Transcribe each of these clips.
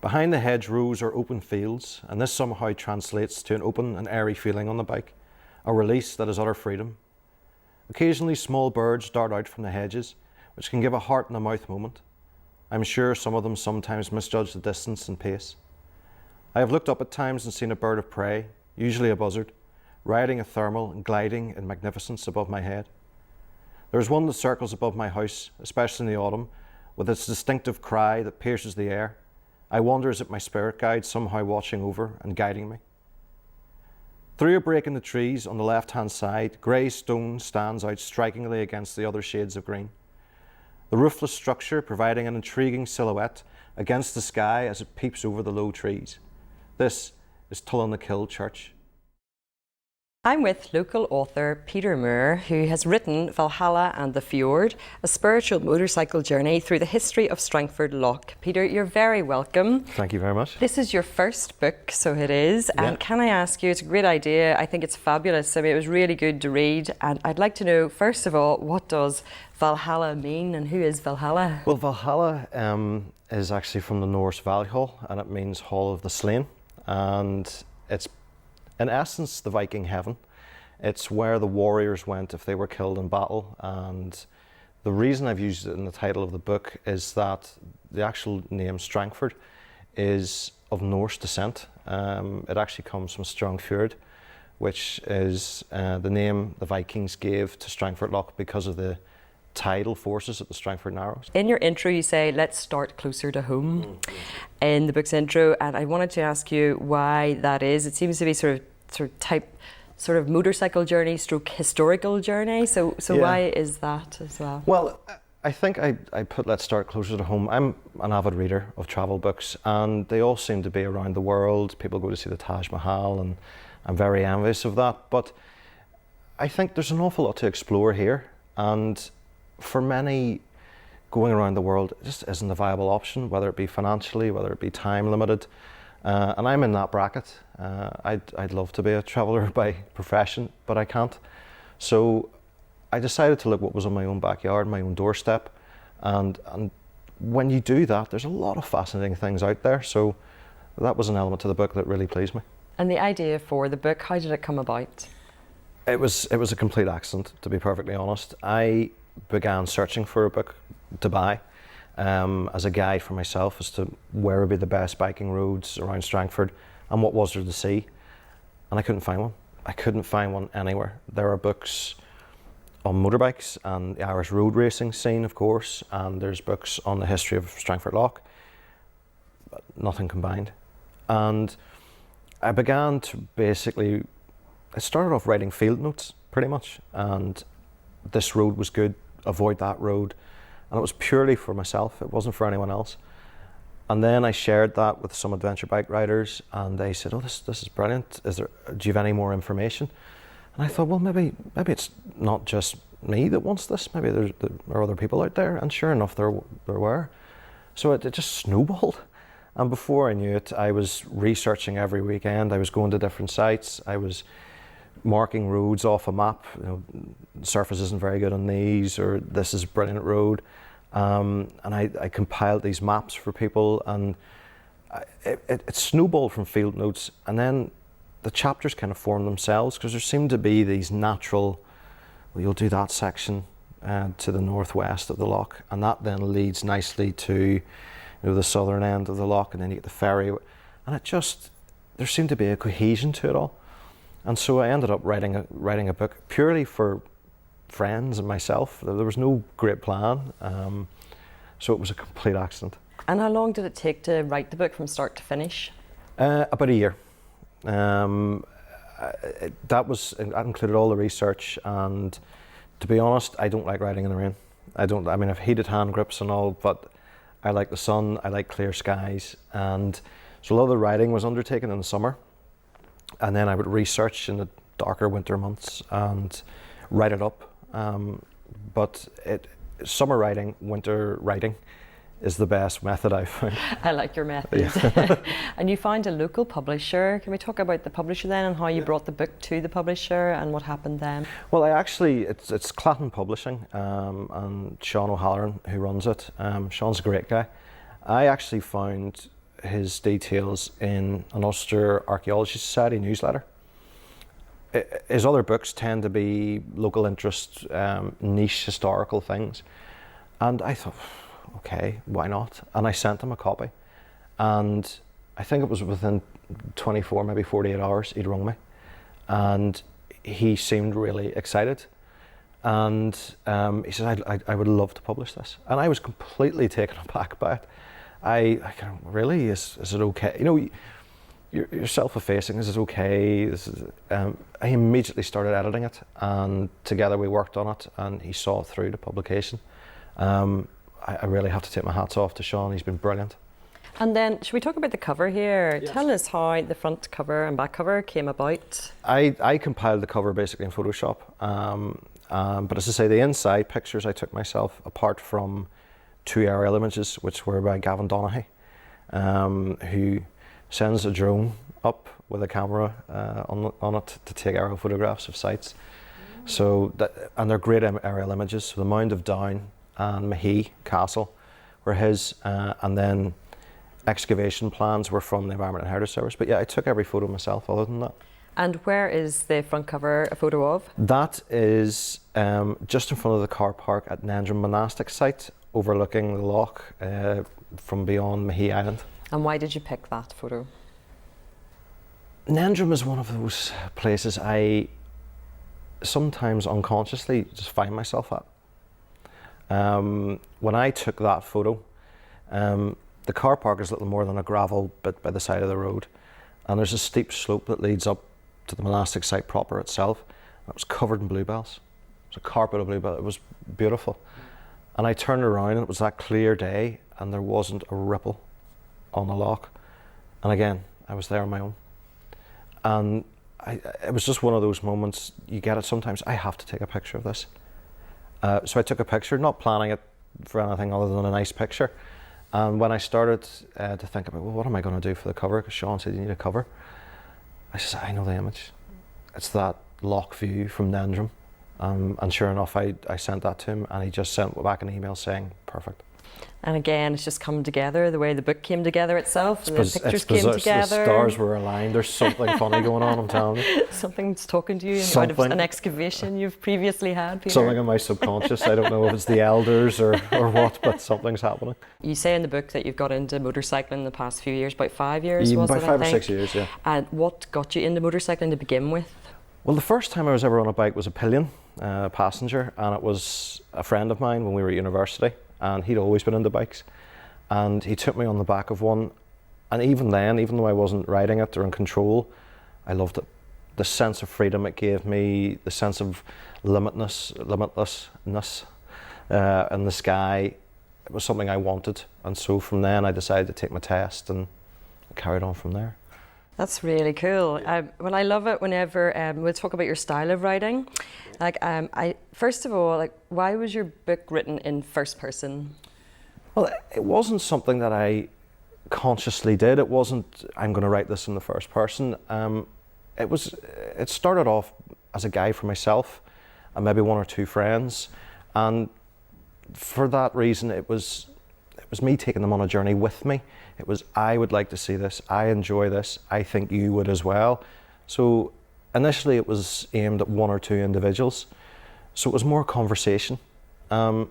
Behind the hedgerows are open fields, and this somehow translates to an open and airy feeling on the bike, a release that is utter freedom. Occasionally small birds dart out from the hedges, which can give a heart-in-the-mouth moment. I'm sure some of them sometimes misjudge the distance and pace. I have looked up at times and seen a bird of prey, usually a buzzard, riding a thermal and gliding in magnificence above my head. There is one that circles above my house, especially in the autumn, with its distinctive cry that pierces the air. I wonder, is it my spirit guide somehow watching over and guiding me? Through a break in the trees on the left-hand side, grey stone stands out strikingly against the other shades of green. The roofless structure providing an intriguing silhouette against the sky as it peeps over the low trees. This is Tullinkill Church. I'm with local author Peter Moore, who has written Valhalla and the Fjord, a spiritual motorcycle journey through the history of Strangford Lough. Peter, you're very welcome. Thank you very much. This is your first book, so it is. Yeah. And can I ask you, it's a great idea. I think it's fabulous. I mean, it was really good to read. And I'd like to know, first of all, what does Valhalla mean and who is Valhalla? Well, Valhalla is actually from the Norse Valhall, and it means Hall of the Slain. And it's in essence the Viking heaven. It's where the warriors went if they were killed in battle, and the reason I've used it in the title of the book is that the actual name Strangford is of Norse descent. It actually comes from Fjord, which is the name the Vikings gave to Strangford Lough because of the tidal forces at the Strangford Narrows. In your intro you say, let's start closer to home, in the book's intro, and I wanted to ask you why that is. It seems to be sort of motorcycle journey stroke historical journey, so yeah. Why is that as well? Well, I think I put let's start closer to home. I'm an avid reader of travel books, and they all seem to be around the world. People go to see the Taj Mahal, and I'm very envious of that, but I think there's an awful lot to explore here, and for many, going around the world just isn't a viable option, whether it be financially, whether it be time limited. And I'm in that bracket. I'd love to be a traveller by profession, but I can't. So I decided to look what was on my own backyard, my own doorstep. And when you do that, there's a lot of fascinating things out there. So that was an element to the book that really pleased me. And the idea for the book, how did it come about? It was a complete accident, to be perfectly honest. I began searching for a book to buy as a guide for myself as to where would be the best biking roads around Strangford and what was there to see, and I couldn't find one. I couldn't find one anywhere. There are books on motorbikes and the Irish road racing scene, of course, and there's books on the history of Strangford Lough, but nothing combined. And I began to I started off writing field notes pretty much, and this road was good, avoid that road. And it was purely for myself, it wasn't for anyone else. And then I shared that with some adventure bike riders, and they said, oh, this is brilliant. Do you have any more information? And I thought, well, maybe it's not just me that wants this, maybe there are other people out there. And sure enough, there were. So it just snowballed. And before I knew it, I was researching every weekend. I was going to different sites. I was marking roads off a map. You know, the surface isn't very good on these, or this is a brilliant road. And I compiled these maps for people, and it snowballed from field notes, and then the chapters kind of formed themselves because there seemed to be these natural, well, you'll do that section to the northwest of the lough, and that then leads nicely to the southern end of the lough, and then you get the ferry, and there seemed to be a cohesion to it all. And so I ended up writing a book purely for friends and myself. There was no great plan, so it was a complete accident. And how long did it take to write the book from start to finish? About a year. That included all the research, and to be honest, I don't like riding in the rain. I mean, I've heated hand grips and all, but I like the sun, I like clear skies, and so a lot of the writing was undertaken in the summer. And then I would research in the darker winter months and write it up. But summer writing, winter writing is the best method I've found. I like your method. Yeah. And you found a local publisher. Can we talk about the publisher then and how you brought the book to the publisher and what happened then? Well, it's Clatton Publishing, and Sean O'Halloran, who runs it. Sean's a great guy. I actually found his details in an Ulster Archaeology Society newsletter. His other books tend to be local interest, niche historical things. And I thought, okay, why not? And I sent him a copy. And I think it was within 24, maybe 48 hours, he'd rung me. And he seemed really excited. And he said, I would love to publish this. And I was completely taken aback by it. I kind of, really, is it okay? You know, you're self-effacing, is it okay? I immediately started editing it, and together we worked on it, and he saw it through to publication. I really have to take my hats off to Sean, he's been brilliant. And then, should we talk about the cover here? Yes. Tell us how the front cover and back cover came about. I compiled the cover basically in Photoshop, but as I say, the inside pictures I took myself, apart from 2 aerial images, which were by Gavin Donaghy, who sends a drone up with a camera on it to take aerial photographs of sites. So and they're great aerial images. So the Mound of Down and Mahee Castle were his, and then excavation plans were from the Environment and Heritage Service. But yeah, I took every photo myself other than that. And where is the front cover a photo of? That is just in front of the car park at Nendrum Monastic Site, overlooking the loch from beyond Mahee Island. And why did you pick that photo? Nendrum is one of those places I sometimes unconsciously just find myself at. When I took that photo, the car park is little more than a gravel bit by the side of the road, and there's a steep slope that leads up to the monastic site proper itself. It was covered in bluebells. It was a carpet of bluebells. It was beautiful. And I turned around and it was that clear day and there wasn't a ripple on the loch. And again, I was there on my own. And it was just one of those moments, you get it sometimes, I have to take a picture of this. So I took a picture, not planning it for anything other than a nice picture. And when I started to think about, well, what am I going to do for the cover? Because Sean said, you need a cover. I said, I know the image. It's that loch view from Nendrum. And sure enough, I sent that to him and he just sent back an email saying, perfect. And again, it's just come together the way the book came together itself, and the pictures came The together. stars were aligned. There's something funny going on, I'm telling you. Something's talking to you out of an excavation you've previously had, Peter. Something in my subconscious. I don't know if it's the elders or what, but something's happening. You say in the book that you've got into motorcycling the past few years, about 5 years, was it, about 5 or 6 years, yeah. And what got you into motorcycling to begin with? Well, the first time I was ever on a bike was a pillion passenger, and it was a friend of mine when we were at university, and he'd always been into bikes. And he took me on the back of one, and even then, even though I wasn't riding it or in control, I loved it. The sense of freedom it gave me, the sense of limitlessness in the sky, it was something I wanted. And so from then I decided to take my test and I carried on from there. That's really cool. Well, I love it whenever we'll talk about your style of writing. Like, first of all, like, why was your book written in first person? Well, it wasn't something that I consciously did. It wasn't, I'm going to write this in the first person. It started off as a guide for myself and maybe one or two friends. And for that reason, it was me taking them on a journey with me. It was, I would like to see this, I enjoy this, I think you would as well. So initially it was aimed at one or two individuals. So it was more conversation. I'm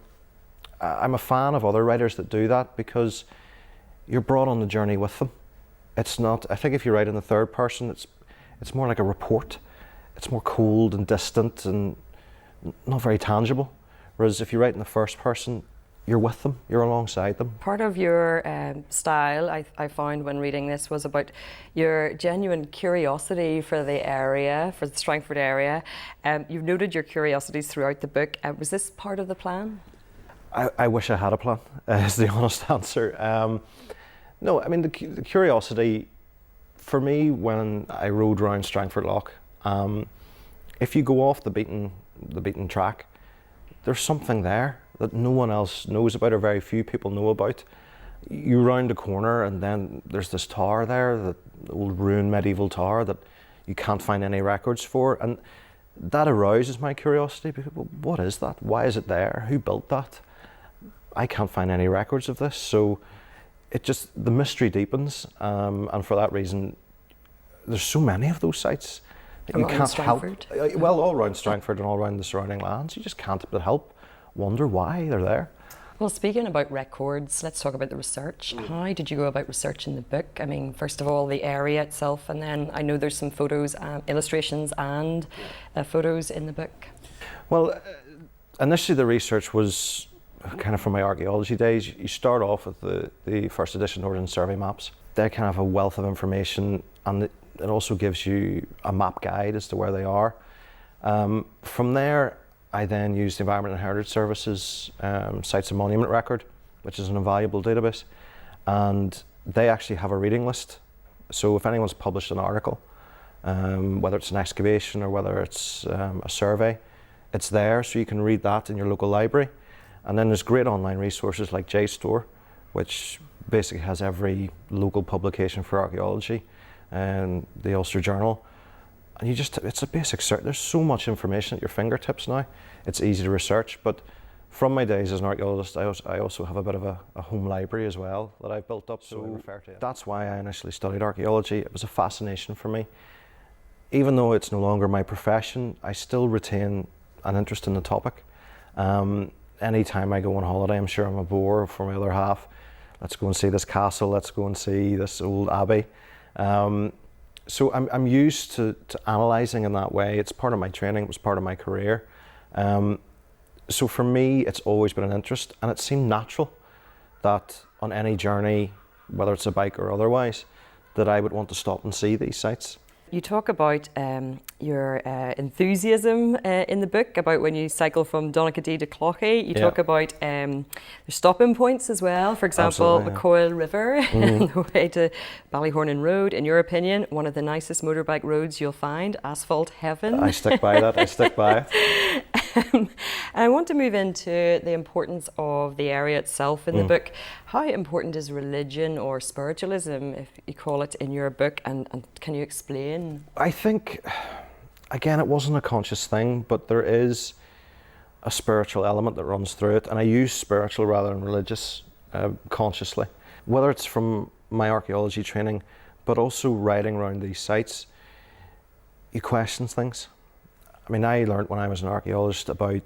a fan of other writers that do that because you're brought on the journey with them. It's not, I think if you write in the third person, it's more like a report. It's more cold and distant and not very tangible. Whereas if you write in the first person, you're with them, you're alongside them. Part of your style, I found when reading this, was about your genuine curiosity for the area, for the Strangford area. You've noted your curiosities throughout the book. Was this part of the plan? I wish I had a plan, is the honest answer. No, I mean, the curiosity, for me, when I rode around Strangford Loch, if you go off the beaten track, there's something there that no one else knows about or very few people know about. You round a corner and then there's this tower there, the old ruined medieval tower that you can't find any records for, and that arouses my curiosity because, well, what is that? Why is it there? Who built that? I can't find any records of this. So the mystery deepens, and for that reason, there's so many of those sites that you can't help. Well, all around Strangford and all around the surrounding lands, you just can't but help wonder why they're there. Well, speaking about records, let's talk about the research. How did you go about researching the book? I mean, first of all, the area itself, and then I know there's some photos, illustrations and photos in the book. Well, initially the research was kind of from my archaeology days. You start off with the first edition Northern Survey maps. They kind of have a wealth of information, and it also gives you a map guide as to where they are. From there, I then used the Environment and Heritage Services Sites and Monument Record, which is an invaluable database, and they actually have a reading list. So if anyone's published an article, whether it's an excavation or whether it's a survey, it's there, so you can read that in your local library. And then there's great online resources like JSTOR, which basically has every local publication for archaeology, and the Ulster Journal. And it's a basic search. There's so much information at your fingertips now. It's easy to research, but from my days as an archaeologist, I also have a bit of a home library as well that I've built up, so I refer to it. That's why I initially studied archaeology. It was a fascination for me. Even though it's no longer my profession, I still retain an interest in the topic. Anytime I go on holiday, I'm sure I'm a bore for my other half. Let's go and see this castle, let's go and see this old abbey. So I'm used to analysing in that way. It's part of my training, it was part of my career. So for me, it's always been an interest, and it seemed natural that on any journey, whether it's a bike or otherwise, that I would want to stop and see these sites. You talk about your enthusiasm in the book, about when you cycle from Donaghadee to Cloughy. You talk about the stopping points as well. For example, the Coyle River on the way to Ballyhornan Road. In your opinion, one of the nicest motorbike roads you'll find, asphalt heaven. I stick by that, I stick by it. I want to move into the importance of the area itself in the book. How important is religion or spiritualism, if you call it, in your book, and can you explain? I think, again, it wasn't a conscious thing, but there is a spiritual element that runs through it, and I use spiritual rather than religious consciously. Whether it's from my archaeology training, but also riding around these sites, you question things. I mean, I learned when I was an archaeologist about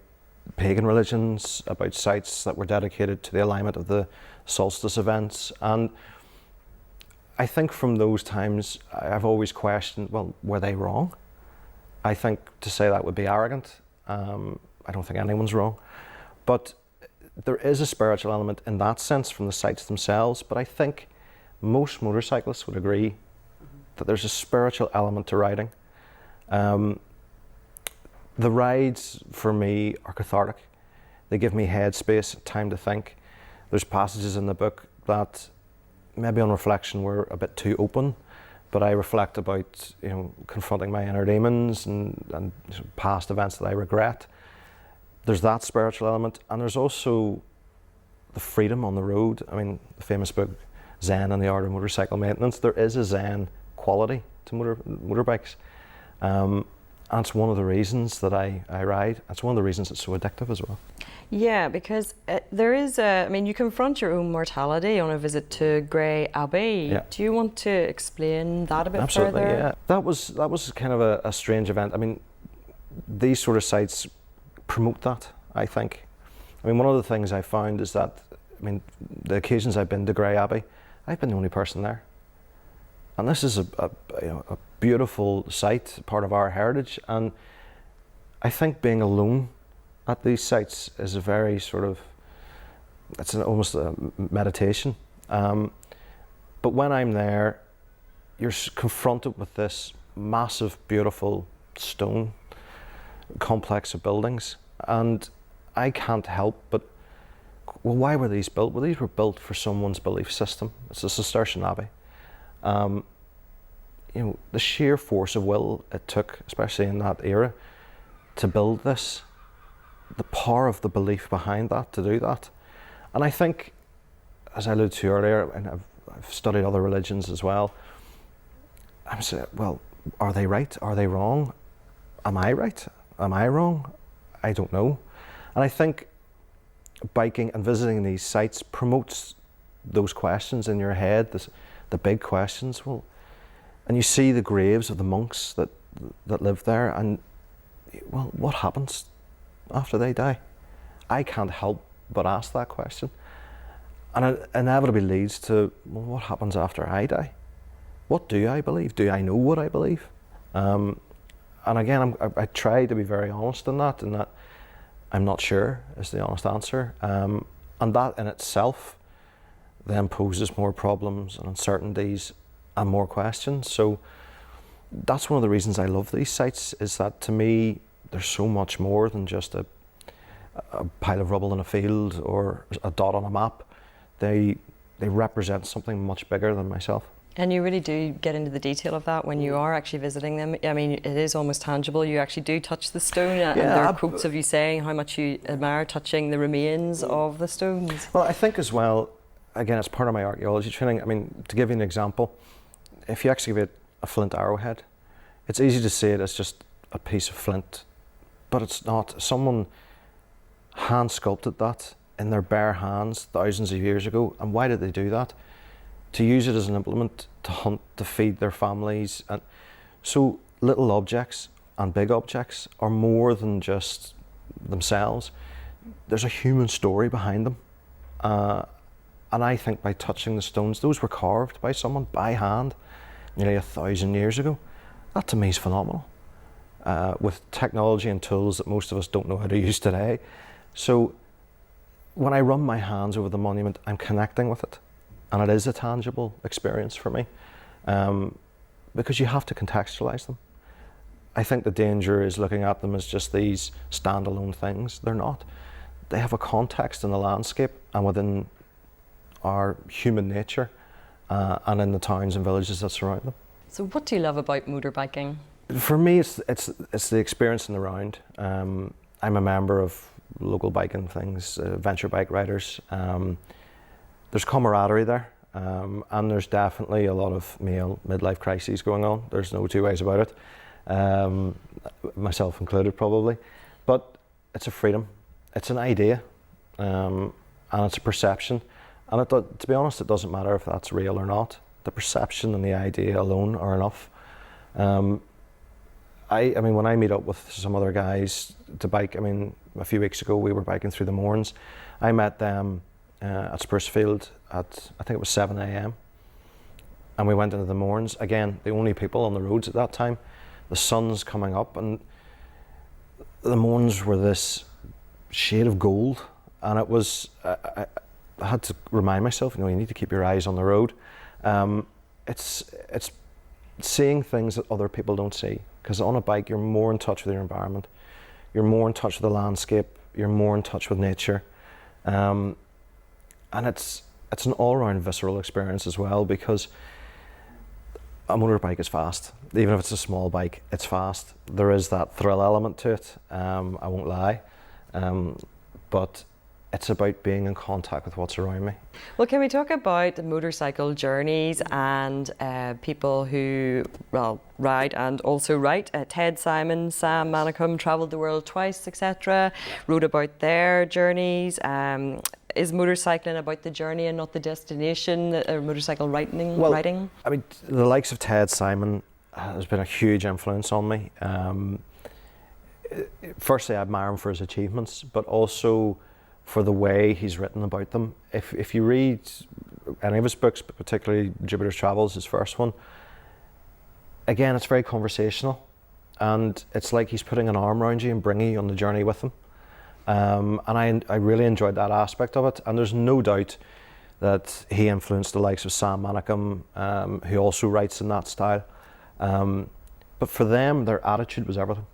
pagan religions, about sites that were dedicated to the alignment of the solstice events, and I think from those times I've always questioned, well, were they wrong? I think to say that would be arrogant. I don't think anyone's wrong, but there is a spiritual element in that sense from the sites themselves, but I think most motorcyclists would agree that there's a spiritual element to riding. The rides for me are cathartic. They give me headspace, time to think. There's passages in the book that maybe on reflection were a bit too open, but I reflect about, confronting my inner demons and past events that I regret. There's that spiritual element, and there's also the freedom on the road. I mean, the famous book Zen and the Art of Motorcycle Maintenance, there is a Zen quality to motorbikes. And it's one of the reasons that I ride. It's one of the reasons it's so addictive as well. Yeah, because there is you confront your own mortality on a visit to Grey Abbey. Yeah. Do you want to explain that a bit Absolutely, further? Yeah. That was kind of a strange event. I mean, these sort of sites promote that, I think. I mean, one of the things I found is that, the occasions I've been to Grey Abbey, I've been the only person there. And this is a beautiful site, part of our heritage, and I think being alone at these sites is a very almost a meditation. But when I'm there, you're confronted with this massive, beautiful stone complex of buildings, and I can't help but, well, why were these built? Well, these were built for someone's belief system. It's a Cistercian abbey. The sheer force of will it took, especially in that era, to build this, the power of the belief behind that, to do that. And I think, as I alluded to earlier, and I've studied other religions as well, I'm saying, well, are they right? Are they wrong? Am I right? Am I wrong? I don't know. And I think biking and visiting these sites promotes those questions in your head, the big questions. Well, and you see the graves of the monks that live there, and well, what happens after they die? I can't help but ask that question, and it inevitably leads to, well, what happens after I die? What do I believe? Do I know what I believe? And again, I try to be very honest in that, and that I'm not sure is the honest answer. And that in itself then poses more problems and uncertainties and more questions. So that's one of the reasons I love these sites, is that to me, there's so much more than just a pile of rubble in a field or a dot on a map. They represent something much bigger than myself. And you really do get into the detail of that when you are actually visiting them. I mean, it is almost tangible. You actually do touch the stone, and there are quotes of you saying how much you admire touching the remains of the stones. Well, I think as well, again, it's part of my archaeology training. I mean, to give you an example, if you excavate a flint arrowhead, it's easy to see it as just a piece of flint, but it's not. Someone hand sculpted that in their bare hands thousands of years ago. And why did they do that? To use it as an implement to hunt, to feed their families. And so little objects and big objects are more than just themselves. There's a human story behind them. And I think by touching the stones, those were carved by someone by hand nearly 1,000 years ago. That to me is phenomenal. With technology and tools that most of us don't know how to use today. So when I run my hands over the monument, I'm connecting with it. And it is a tangible experience for me, because you have to contextualize them. I think the danger is looking at them as just these standalone things. They're not. They have a context in the landscape and within our human nature, and in the towns and villages that surround them. So what do you love about motorbiking? For me, it's the experience in the round. I'm a member of local biking things, venture bike riders. There's camaraderie there, and there's definitely a lot of male midlife crises going on. There's no two ways about it, myself included probably. But it's a freedom, it's an idea, and it's a perception. And to be honest, it doesn't matter if that's real or not. The perception and the idea alone are enough. I mean, when I meet up with some other guys to bike, I mean, a few weeks ago we were biking through the Mournes. I met them at Spursefield at, I think it was 7 a.m. And we went into the Mournes. Again, the only people on the roads at that time. The sun's coming up, and the Mournes were this shade of gold. And it was, I had to remind myself, you need to keep your eyes on the road. It's seeing things that other people don't see. Because on a bike, you're more in touch with your environment. You're more in touch with the landscape. You're more in touch with nature. And it's an all-round visceral experience as well, because a motorbike is fast. Even if it's a small bike, it's fast. There is that thrill element to it, I won't lie. But it's about being in contact with what's around me. Well, can we talk about motorcycle journeys and people who, well, ride and also write? Ted Simon, Sam Manicum travelled the world twice, etc., wrote about their journeys. Is motorcycling about the journey and not the destination, or motorcycle writing? Well, I mean, the likes of Ted Simon has been a huge influence on me. Firstly, I admire him for his achievements, but also for the way he's written about them. If you read any of his books, but particularly Jupiter's Travels, his first one, again, it's very conversational, and it's like he's putting an arm around you and bringing you on the journey with him. And I really enjoyed that aspect of it, and there's no doubt that he influenced the likes of Sam Manicum, who also writes in that style. But for them, their attitude was everything.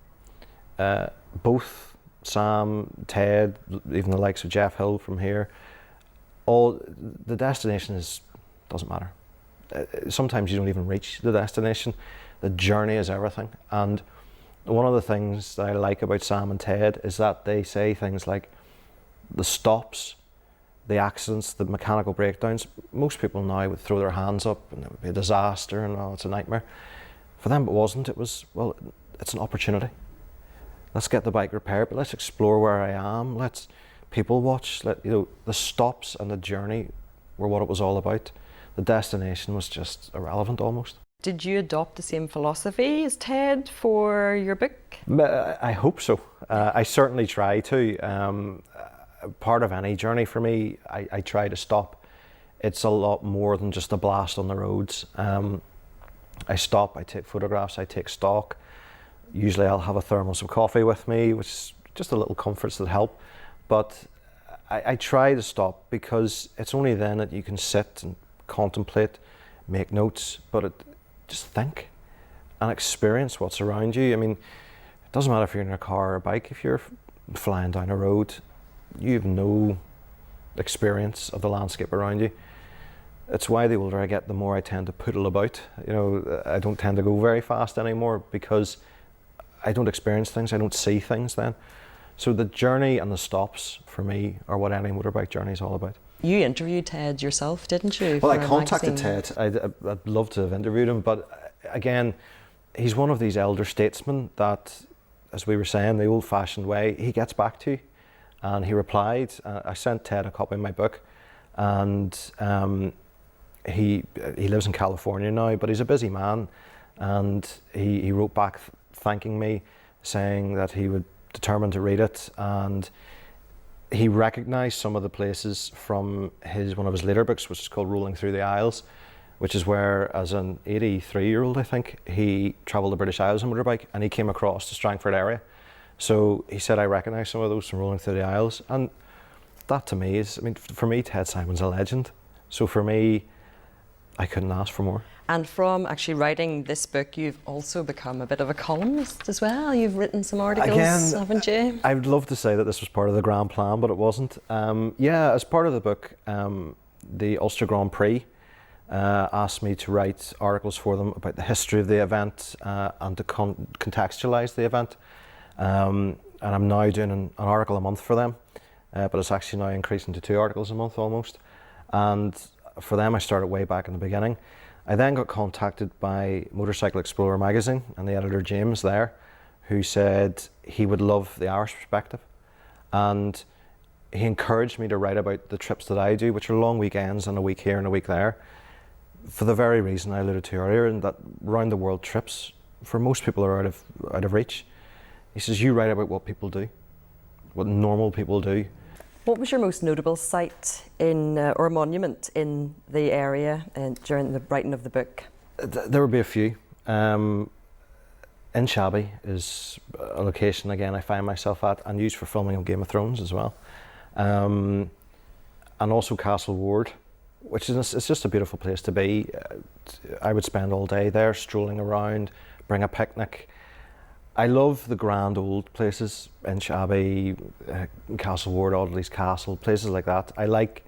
Both Sam, Ted, even the likes of Jeff Hill from here, all the destination doesn't matter. Sometimes you don't even reach the destination. The journey is everything. And one of the things that I like about Sam and Ted is that they say things like the stops, the accidents, the mechanical breakdowns. Most people now would throw their hands up and it would be a disaster and it's a nightmare. For them it wasn't. It was, well, it's an opportunity. Let's get the bike repaired, but let's explore where I am. Let's people watch. The stops and the journey were what it was all about. The destination was just irrelevant almost. Did you adopt the same philosophy as Ted for your book? I hope so. I certainly try to. Part of any journey for me, I try to stop. It's a lot more than just a blast on the roads. I stop, I take photographs, I take stock. Usually I'll have a thermos of coffee with me, which is just a little comforts that help. But I try to stop because it's only then that you can sit and contemplate, make notes, but just think and experience what's around you. I mean, it doesn't matter if you're in a car or a bike. If you're flying down a road, you have no experience of the landscape around you. It's why the older I get, the more I tend to poodle about. You know, I don't tend to go very fast anymore because I don't experience things, I don't see things then. So the journey and the stops for me are what any motorbike journey is all about. You interviewed Ted yourself, didn't you? Well, I contacted Ted. I'd love to have interviewed him, but again, he's one of these elder statesmen that, as we were saying, the old-fashioned way, he gets back to you. And he replied. I sent Ted a copy of my book, and he lives in California now, but he's a busy man, and he wrote back thanking me, saying that he would determine to read it, and he recognised some of the places from one of his later books, which is called Rolling Through the Isles, which is where, as an 83-year-old, I think, he travelled the British Isles on a motorbike, and he came across the Strangford area. So he said, I recognise some of those from Rolling Through the Isles, and that to me is, I mean, for me, Ted Simon's a legend. So for me, I couldn't ask for more. And from actually writing this book, you've also become a bit of a columnist as well. You've written some articles, haven't you? I would love to say that this was part of the grand plan, but it wasn't. Yeah, as part of the book, the Ulster Grand Prix asked me to write articles for them about the history of the event and to contextualise the event. And I'm now doing an article a month for them, but it's actually now increasing to 2 articles a month almost. And for them, I started way back in the beginning. I then got contacted by Motorcycle Explorer magazine and the editor James there, who said he would love the Irish perspective. And he encouraged me to write about the trips that I do, which are long weekends and a week here and a week there, for the very reason I alluded to earlier, and that round the world trips, for most people, are out of reach. He says, you write about what people do, what normal people do. What was your most notable site or monument in the area during the writing of the book? There would be a few. Shabby is a location, again, I find myself at, and used for filming of Game of Thrones as well. And also Castle Ward, which is it's just a beautiful place to be. I would spend all day there, strolling around, bring a picnic. I love the grand old places, Shabby, Castle Ward, Audley's Castle, places like that. I like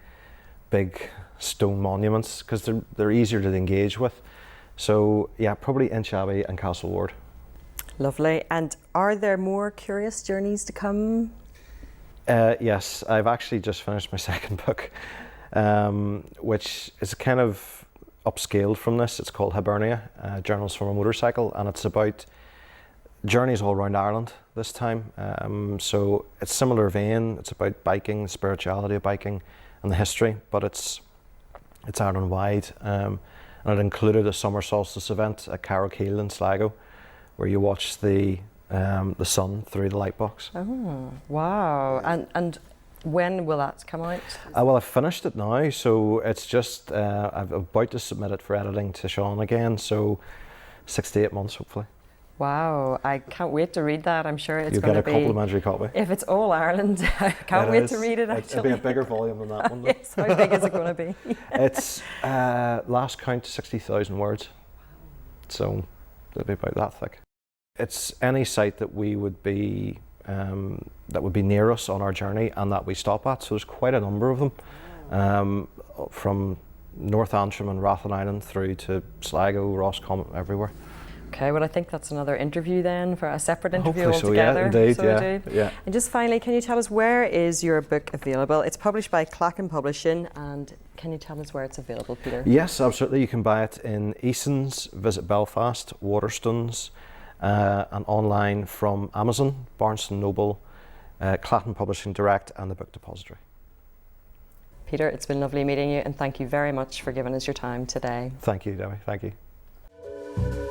big stone monuments because they're easier to engage with. So yeah, probably Shabby and Castle Ward. Lovely. And are there more curious journeys to come? Yes, I've actually just finished my second book, which is kind of upscaled from this. It's called Hibernia, Journals from a Motorcycle, and it's about journeys all around Ireland this time. So it's similar vein. It's about biking, the spirituality of biking, and the history, but it's Ireland wide. And it included a summer solstice event at Carrowkeel in Sligo, where you watch the sun through the light box. Oh, wow! And when will that come out? Well, I've finished it now, so it's just I'm about to submit it for editing to Sean again. So 6 to 8 months, hopefully. Wow, I can't wait to read that. I'm sure it's You'll going to get be... a complimentary copy. If it's all Ireland, I can't wait to read it, actually. It'll be a bigger volume than that one. Yes, how big is it going to be? It's, last count, 60,000 words. So it'll be about that thick. It's any site that we would be, that would be near us on our journey and that we stop at. So there's quite a number of them, from North Antrim and Rathlin through to Sligo, Roscommon, everywhere. Okay, well, I think that's another interview then, for a separate interview Hopefully altogether. So, yeah, indeed, so yeah. And just finally, can you tell us, where is your book available? It's published by Clachan Publishing, and can you tell us where it's available, Peter? Yes, absolutely. You can buy it in Eason's, Visit Belfast, Waterstones, and online from Amazon, Barnes & Noble, Clachan Publishing Direct, and the Book Depository. Peter, it's been lovely meeting you, and thank you very much for giving us your time today. Thank you, Debbie. Thank you.